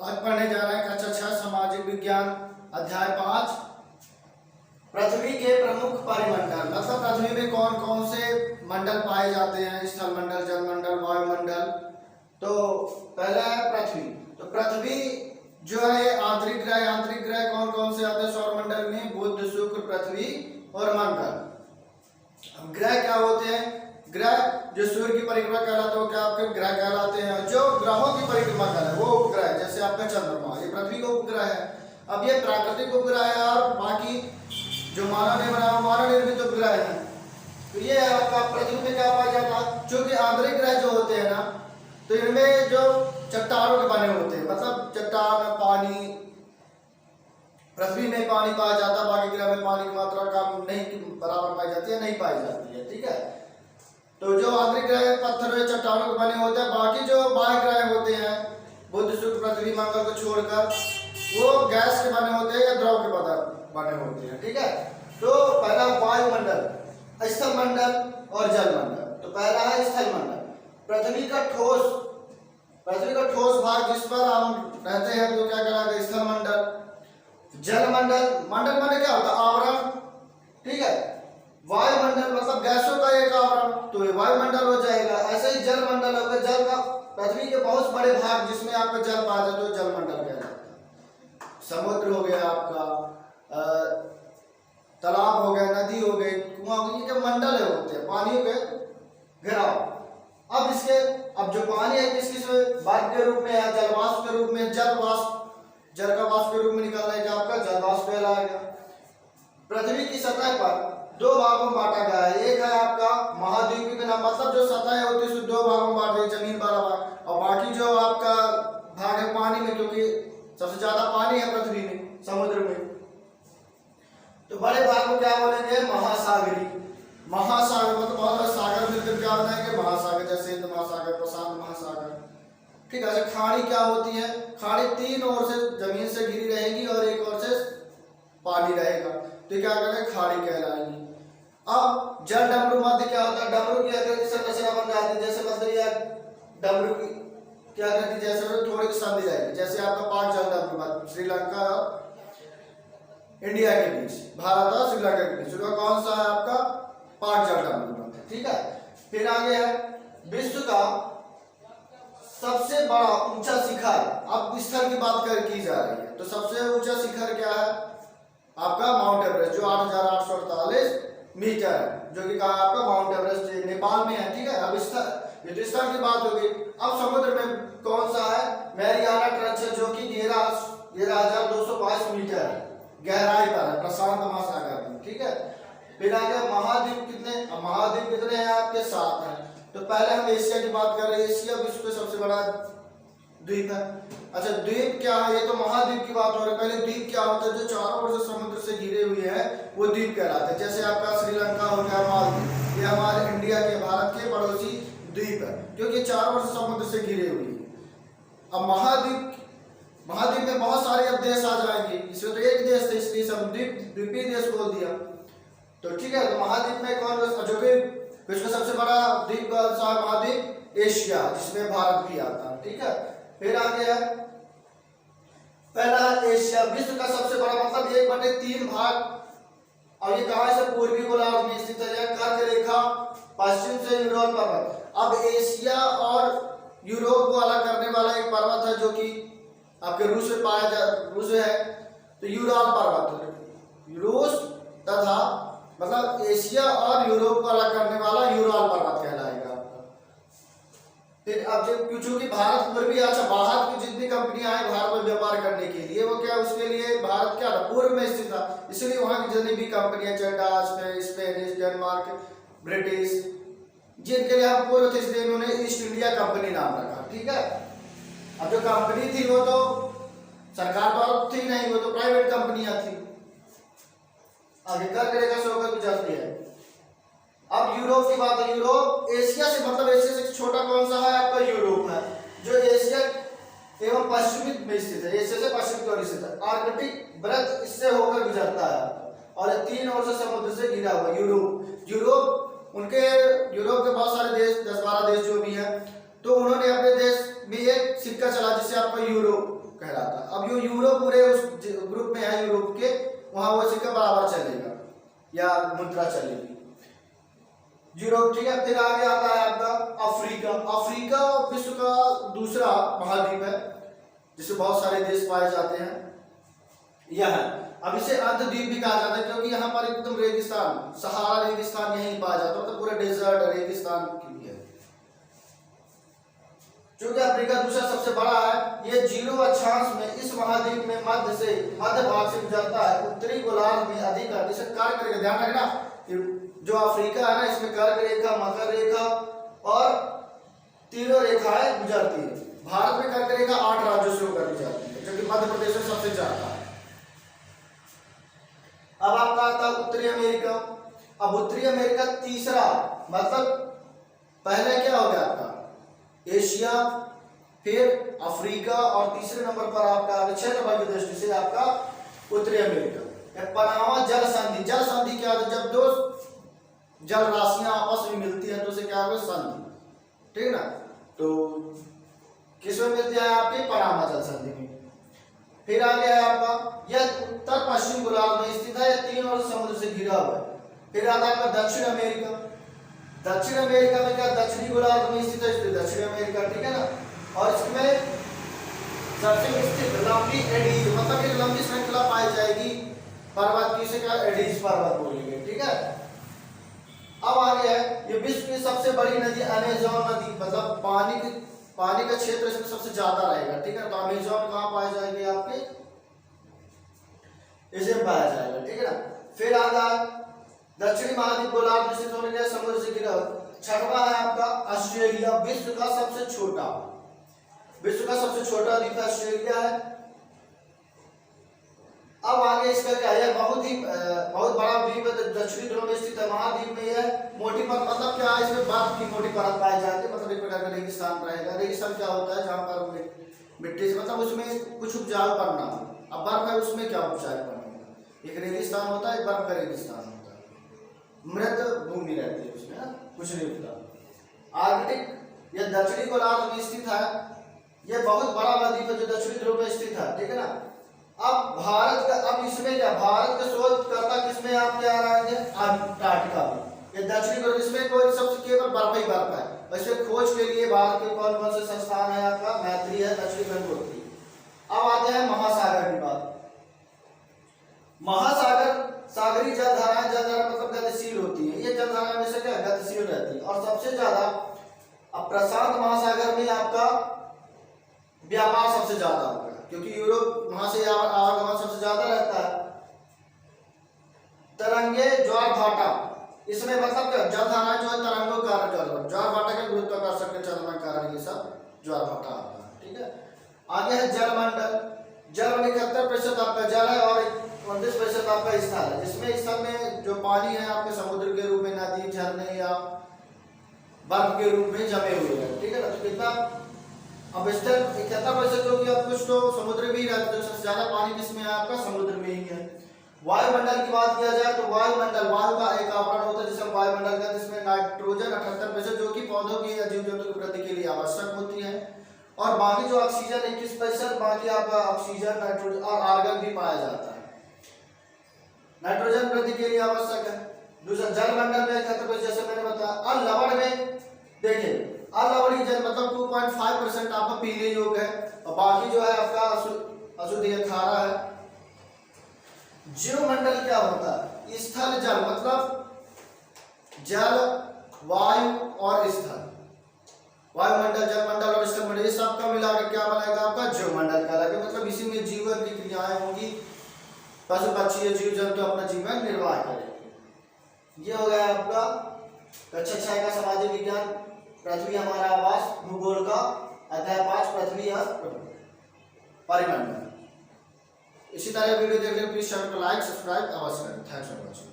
आज पढ़ने जा रहे हैं कक्षा 6 सामाजिक विज्ञान अध्याय 5 पृथ्वी के प्रमुख परिमंडल। मतलब पृथ्वी में कौन कौन से मंडल पाए जाते हैं, स्थल मंडल, जल मंडल, वायुमंडल। तो पहला है पृथ्वी। तो पृथ्वी जो है आंतरिक ग्रह कौन कौन से आते हैं सौरमंडल में? बुध, शुक्र, पृथ्वी और मंगल। ग्रह क्या होते हैं? ग्रह जो सूर्य की परिक्रमा कहलाते हैं वो क्या आपके ग्रह कहलाते हैं। जो ग्रहों की परिक्रमा कर वो उपग्रह, जैसे आपका चंद्रमा, ये पृथ्वी का उपग्रह है। अब ये प्राकृतिक उपग्रह है और बाकी जो मानव ने बनाया मानव निर्मित उपग्रह है। तो ये आपका पृथ्वी में क्या पाया जाता है? चूंकि आंतरिक ग्रह जो होते हैं ना, तो इनमें जो चट्टानों के बने होते हैं, मतलब चट्टान, पानी, पृथ्वी में पानी पाया जाता है, बाकी ग्रह में पानी की मात्रा कम नहीं बराबर पाई जाती है, नहीं पाई जाती है। ठीक है, तो जो आंतरिक ग्रह पत्थर चट्टानों के बने होते हैं, बाकी जो बाह्य ग्रह होते हैं बुध, शुक्र, पृथ्वी, मंगल को छोड़कर वो गैस के बने होते हैं या द्रव के बने होते हैं। ठीक है, तो पहला वायुमंडल, स्थल मंडल और जल मंडल। तो पहला है स्थल मंडल, पृथ्वी का ठोस भाग जिस पर हम रहते हैं तो क्या कहलाता है? स्थल मंडल। जल मंडल, मंडल माने क्या होता है? आवरण। ठीक है, वायुमंडल मतलब गैसों का एक आवरण, तो ये वायुमंडल हो जाएगा। ऐसे ही जल मंडल होगा, जल का पृथ्वी के बहुत बड़े भाग जिसमें आपका जल पाया जाता है तो जल मंडल कहलाता है। समुद्र हो गया आपका, तालाब हो गया, नदी हो गई, कुआं हो गया, ये क्या मंडल है होते हैं, पानी के घेराव। अब जो पानी है किस किस वाष्प के रूप में है? जलवाष्प के रूप में, जल का वाष्प के रूप में निकल जाएगा आपका जलवाष्प कहलाएगा। पृथ्वी की सतह पर दो भागों में बांटा गया है। एक है आपका महाद्वीपीय का नाम, मतलब जो सतह होती है दो भागों में बांट दी, जमीन वाला भाग, और बाकी जो आपका भाग है पानी में, क्योंकि सबसे ज्यादा पानी है पृथ्वी में, समुद्र में। तो बड़े भाग को क्या बोलेंगे? महासागरी। महासागर मतलब बहुत बड़ा सागर मिलकर क्या बनाएंगे? महासागर, जैसे हिंद महासागर, प्रशांत महासागर। ठीक है, खाड़ी क्या होती है? खाड़ी तीन ओर से जमीन से घिरी रहेगी और एक ओर से पानी रहेगा, तो क्या करेंगे? खाड़ी कहलाएगी। अब जल डमरू मध्य क्या होता है? डमरू की आकृति संरचना बन जाती है, जैसे मतलब ये डमरू की क्या करती, जैसे थोड़ी संधि जाएगी, जैसे आपका पाक जल डमरू मध्य श्रीलंका और इंडिया के बीच, भारत और श्रीलंका के बीच, उसका कौन सा है आपका? पाक जल डमरू मध्य। ठीक है, फिर आगे है विश्व का सबसे बड़ा ऊंचा शिखर। अब स्थल की बात की जा रही है, तो सबसे ऊंचा शिखर क्या है आपका? माउंट एवरेस्ट, जो 8,848 मीटर है, जो कि कहा आपका माउंट एवरेस्ट नेपाल में है। ठीक है, अब स्थल की बात होगी। अब समुद्र में कौन सा है? मैरियाना ट्रेंच है, जो कि 13,222 मीटर गहराई पर है, प्रशांत महासागर में। ठीक है, फिर आगे महाद्वीप कितने? अब महाद्वीप कितने हैं आपके? 7 हैं। तो पहले हम एशिया की बात कर रहे हैं। एशिया विश्व का सबसे बड़ा द्वीप है। अच्छा, द्वीप क्या है? ये तो महाद्वीप की बात हो रही है। पहले द्वीप क्या होता है? जो चारों ओर से समुद्र से घिरे हुए हैं वो द्वीप कहलाते हैं। जैसे आपका श्रीलंका हो गया, मालदीव, ये हमारे इंडिया के, भारत के पड़ोसी द्वीप है, क्योंकि चारों ओर से समुद्र से घिरे हुए हैं। अब महाद्वीप में बहुत सारे अब देश आ जाएंगे, इसमें तो एक देश थे इसलिए सब द्वीपीय देश बोल दिया। तो ठीक है, तो महाद्वीप में कौन, जो कि विश्व का सबसे बड़ा द्वीप कौन सा है? महाद्वीप एशिया, जिसमें भारत भी आता है। ठीक है, फिर आगे है पहला एशिया, विश्व का सबसे बड़ा, मतलब 1/3 भाग। और ये कहां से? पूर्वी गोलार्ध में स्थित है, कर्क रेखा, पश्चिम से यूरोप पर्वत। अब एशिया और यूरोप को अलग करने वाला एक पर्वत है जो कि आपके रूस में पाया रूस है, तो यूराल पर्वत। रूस तथा मतलब एशिया और यूरोप को अलग करने वाला यूराल पर्वत कहलाएगा आपका। फिर अब जब चूंकि भारत पूर्वी, अच्छा, बाहर की जितनी कंपनियां आई भारत में व्यापार करने के लिए, वो क्या उसके लिए भारत क्या था? पूर्व में स्थित था, इसलिए वहां की जितनी भी कंपनियां, चाहे स्पेनिश, डेनमार्क, ब्रिटिश, जिनके लिए हम पूर्व थे, इसलिए इन्होंने ईस्ट इंडिया कंपनी नाम रखा। ठीक है, अब जो कंपनी थी वो तो सरकार द्वारा थी नहीं, वो तो प्राइवेट कंपनियां थी। आगे कर्क रेखा से होकर गुजरती है। अब यूरोप की बात है। यूरोप एशिया से, मतलब एशिया से छोटा कौन सा है आपका? यूरोप है, जो एशिया एवं पश्चिमी में स्थित है, एशिया से पश्चिम की ओर स्थित है। आर्कटिक वृत्त इससे होकर गुजरता है और तीन ओर से समुद्र से घिरा हुआ यूरोप के बहुत सारे देश, 10-12 देश जो भी है, तो उन्होंने अपने देश भी एक सिक्का चला जिसे आपका यूरो कहलाता है। अब यूरो पूरे उस ग्रुप में है यूरोप के, वहां वो सिक्का बराबर चलेगा या मुद्रा चलेगी यूरोप, ठीक है। फिर आगे आता है आपका अफ्रीका। अफ्रीका विश्व का दूसरा महाद्वीप है जिसमें बहुत सारे देश पाए जाते हैं। यह अब इसे अर्धद्वीप भी कहा जाता है क्योंकि यहाँ पर एकदम रेगिस्तान, सहारा रेगिस्तान यहीं पाया जाता है, तो पूरा डेजर्ट रेगिस्तान की है। चूंकि अफ्रीका दूसरा सबसे बड़ा है, ये 0 अक्षांश में इस महाद्वीप में मध्य भाग से गुजरता है। उत्तरी गोलार्ध में अधिक है, इसे कर्क रेखा, ध्यान रखना जो अफ्रीका है ना, इसमें कर्क रेखा, मकर रेखा और तीनों रेखाएं गुजरती है। भारत में कर्क रेखा 8 राज्यों से होकर गुजरती है, जो कि मध्य प्रदेश में सबसे ज्यादा है। अब आपका आता है उत्तरी अमेरिका। अब उत्तरी अमेरिका तीसरा, मतलब पहले क्या हो गया आपका एशिया, फिर अफ्रीका और तीसरे नंबर पर आपका क्षेत्रफल की दृष्टि से आपका उत्तरी अमेरिका। पनामा जल संधि। जल संधि क्या होता है? जब दो जल राशियां आपस में मिलती हैं तो उसे क्या होगा? संधि, ठीक ना। तो किसमें मिलती है? आपकी पनामा जल संधि में। फिर आ गया है आपका यह उत्तर पश्चिम गोलार्ध में स्थित है, 3 ओर समुद्र से घिरा हुआ है। फिर आता है आपका दक्षिण अमेरिका। दक्षिण अमेरिका में क्या दक्षिणी गोलार्ध में स्थित है, इसलिए दक्षिण अमेरिका, ठीक है ना। और इसमें सबसे स्थित लंबी एडीज, मतलब एक लंबी श्रृंखला पाई जाएगी पर्वत की, इसे क्या एडीज पर्वत बोलेंगे, ठीक है। अब आगे है ये विश्व की सबसे बड़ी नदी अमेज़न नदी, मतलब पानी का क्षेत्र इसमें सबसे ज्यादा रहेगा, ठीक है। तो अमेज़न कहाँ पाया जाएंगे? आपके इसे पाया जाएगा, ठीक है ना। फिर आता है दक्षिणी महाद्वीप गोलार्ध में स्थित होने के समुद्र से घिरा। छठवां है आपका ऑस्ट्रेलिया। विश्व का सबसे छोटा द्वीप ऑस्ट्रेलिया है। अब आगे इसका क्या है? बहुत बड़ा द्वीप है, दक्षिणी ध्रुव में स्थित है। महाद्वीप में यह मोटी परत, मतलब क्या है? इसमें बर्फ की मोटी परत पाई जाती है, मतलब एक प्रकार का रेगिस्तान रहेगा। रेगिस्तान क्या होता है? जहाँ पर मिट्टी से, मतलब उसमें कुछ उपजाऊपन ना हो। अब बर्फ है, उसमें क्या उपजाऊपन होगा? एक रेगिस्तान होता है, एक बर्फ का रेगिस्तान होता है, मृत भूमि रहती है उसमें, कुछ नहीं होता। आर्कटिक यह दक्षिणी गोलार्ध में स्थित है। यह बहुत बड़ा द्वीप है जो दक्षिणी ध्रुव में स्थित है, ठीक है ना। अब इसमें क्या भारत का शोधकर्ता किसमें आप क्या आ रहे हैं? अंटार्कटिका में। ये दक्षिणी ध्रुव, इसमें कोई सबसे केवल बर्फ ही बर्फ है। वैसे खोज के लिए भारत के कौन कौन से संस्थान है? आपका मैत्री है, दक्षिणी गंगोत्री। अब आते हैं महासागर की बात। महासागर सागरी जलधाराएं, जलधारा मतलब गतिशील होती है। ये जलधाराएं हमेशा क्या गतिशील रहती है। और सबसे ज्यादा अब प्रशांत महासागर में आपका व्यापार सबसे ज्यादा होगा, क्योंकि यूरोप वहां से आवागमन सबसे ज्यादा रहता है। तरंगे ज्वार भाटा, इसमें मतलब क्या जलधाराएं जो है तरंगों के कारण ज्वार भाटा के गुरुत्वाकर्षण के चलने के कारण ये सब ज्वार भाटा आता है, ठीक है। आगे है जलमंडल। जल में 71% आपका जल है और 29% आपका स्थल है, जिसमें स्थल में जो पानी है आपके समुद्र के रूप में, नदी, झरने या बर्फ के रूप में जमे हुए हैं, ठीक है ना। तो कितना अब स्थल 71% जो कि अब कुछ तो समुद्र में ही रहता है, सबसे ज्यादा पानी किसमें है? आपका समुद्र में ही है। वायुमंडल की बात किया जाए तो वायुमंडल वायु का एक आवरण होता है जिसे वायुमंडल कहते हैं। इसमें नाइट्रोजन 78%, जो कि पौधों की या जीव जंतु की वृद्धि के लिए आवश्यक होती है, और बाकी जो ऑक्सीजन 21%, बाकी आपका ऑक्सीजन, नाइट्रोजन और आर्गन भी पाया जाता है, नाइट्रोजन वृद्धि के लिए आवश्यक है। दूसरा जलमंडल में 71%, जैसे मैंने बताया। और लवण में देखिए अलवणीय जल मतलब 2.5% आपका पीने योग्य है, और बाकी जो है आपका अशुद्ध या खारा है। जीवमंडल क्या होता है? स्थल जल, मतलब जल, वायु और स्थल। वायुमंडल, जलमंडल और स्थलमंडल, ये सबका मिलाकर क्या बनाएगा? आपका जीवमंडल कहलाएगा। मतलब इसी में जीवन की क्रियाएं होंगी, पशु पक्षी या जीव जंतु अपना जीवन निर्वाह करेंगे। ये हो गया आपका कक्षा 6 का सामाजिक विज्ञान, पृथ्वी हमारा आवास, भूगोल का अध्याय 5, पृथ्वी या परिमंडल। इसी तरह वीडियो देखने के लिए प्लीज चैनल को लाइक, सब्सक्राइब अवश्य करें। Thanks for watching.